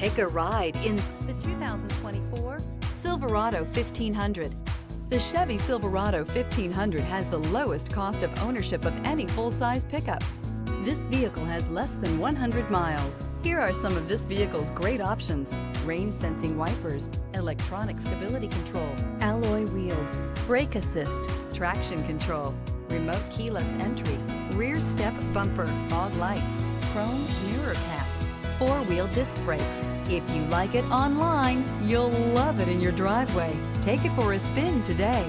Take a ride in the 2024 Silverado 1500. The Chevy Silverado 1500 has the lowest cost of ownership of any full-size pickup. This vehicle has less than 100 miles. Here are some of this vehicle's great options: rain-sensing wipers, electronic stability control, alloy wheels, brake assist, traction control, remote keyless entry, rear step bumper, fog lights, chrome mirror caps, four-wheel disc brakes. If you like it online, you'll love it in your driveway. Take it for a spin today.